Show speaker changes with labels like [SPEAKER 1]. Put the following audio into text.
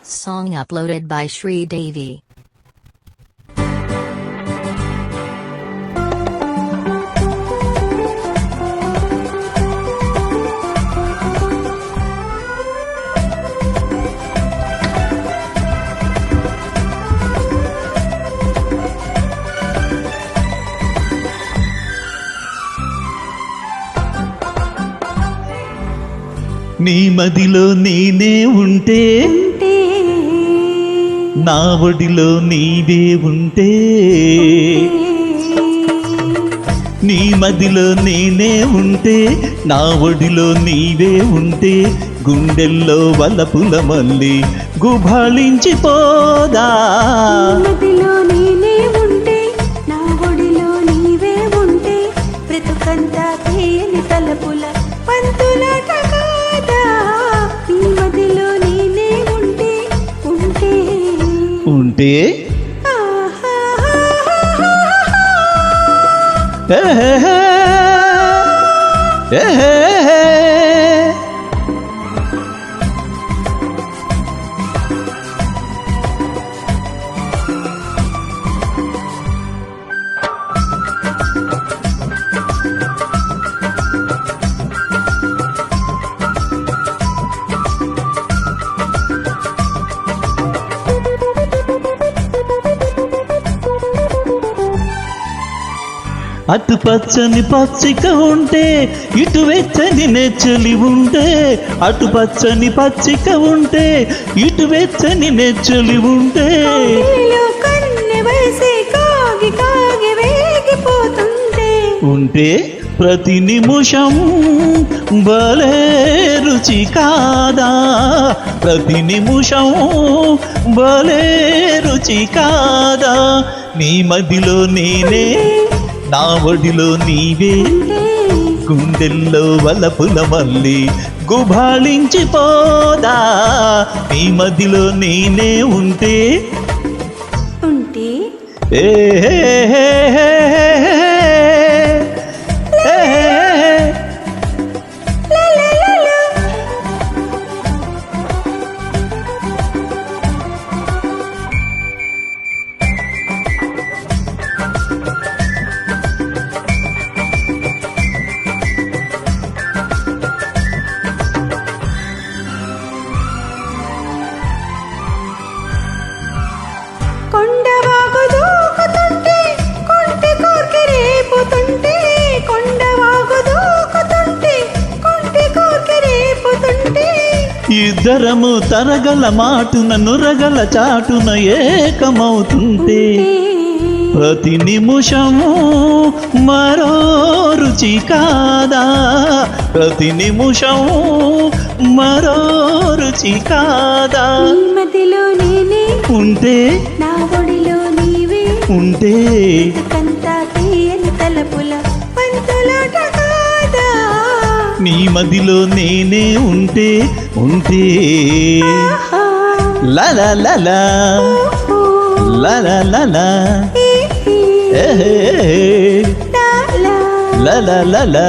[SPEAKER 1] Song uploaded by Shri Devi.
[SPEAKER 2] నీ మదిలో నేనే ఉంటే నా ఒడిలో నీవే ఉంటే నీ మదిలో నేనే ఉంటే నా ఒడిలో నీవే ఉంటే గుండెల్లో వలపుల మల్లి గుభాళించిపోదా
[SPEAKER 3] మదిలో నేనే ఉంటే నా ఒడిలో నీవే ఉంటే బ్రతుకంతా తేయని తలపుల పంతులాట కాదా నీ మదిలో నేనే ఉంటే ఉంటే
[SPEAKER 2] ఉంటే అటు పచ్చని పచ్చిక ఉంటే ఇటు వెచ్చని నెచ్చలి ఉంటే అటు పచ్చని పచ్చిక ఉంటే ఇటు వెచ్చని నెచ్చలి ఉంటే
[SPEAKER 3] కన్నె వయసే కాగి కాగి వేగిపోతుంటే
[SPEAKER 2] ఉంటే ప్రతి నిమిషం భలే రుచి కాదా ప్రతి నిమిషం భలే రుచి కాదా నీ మదిలో నేనే నా ఒడిలో నీవే గుండెల్లో వలపుల మల్లి గుభాళించిపోదా నీ మదిలో నేనే ఉంటే
[SPEAKER 3] ఉంటే కొండవాగు దూకుతుంటే కొంటె కోర్కె రేపుతుంటే కొండవాగు దూకుతుంటే కొంటె కోర్కె రేపుతుంటే
[SPEAKER 2] ఇద్దరము తరగల మాటున నురగల చాటున ఏకమవుతుంటే ప్రతి నిమిషము మరో రుచి కాదా ప్రతి నిమిషము మరో రుచి కాదా
[SPEAKER 3] నీ మదిలో నేనే
[SPEAKER 2] ఉంటే
[SPEAKER 3] నా ఒడిలో నీవే
[SPEAKER 2] ఉంటే
[SPEAKER 3] బ్రతుకంతా తేయని తలపుల పంతులాట కాదా
[SPEAKER 2] నీ మదిలో నేనే ఉంటే ఉంటే లలా లలా లలా లలా
[SPEAKER 3] లా లా
[SPEAKER 2] లలా లలా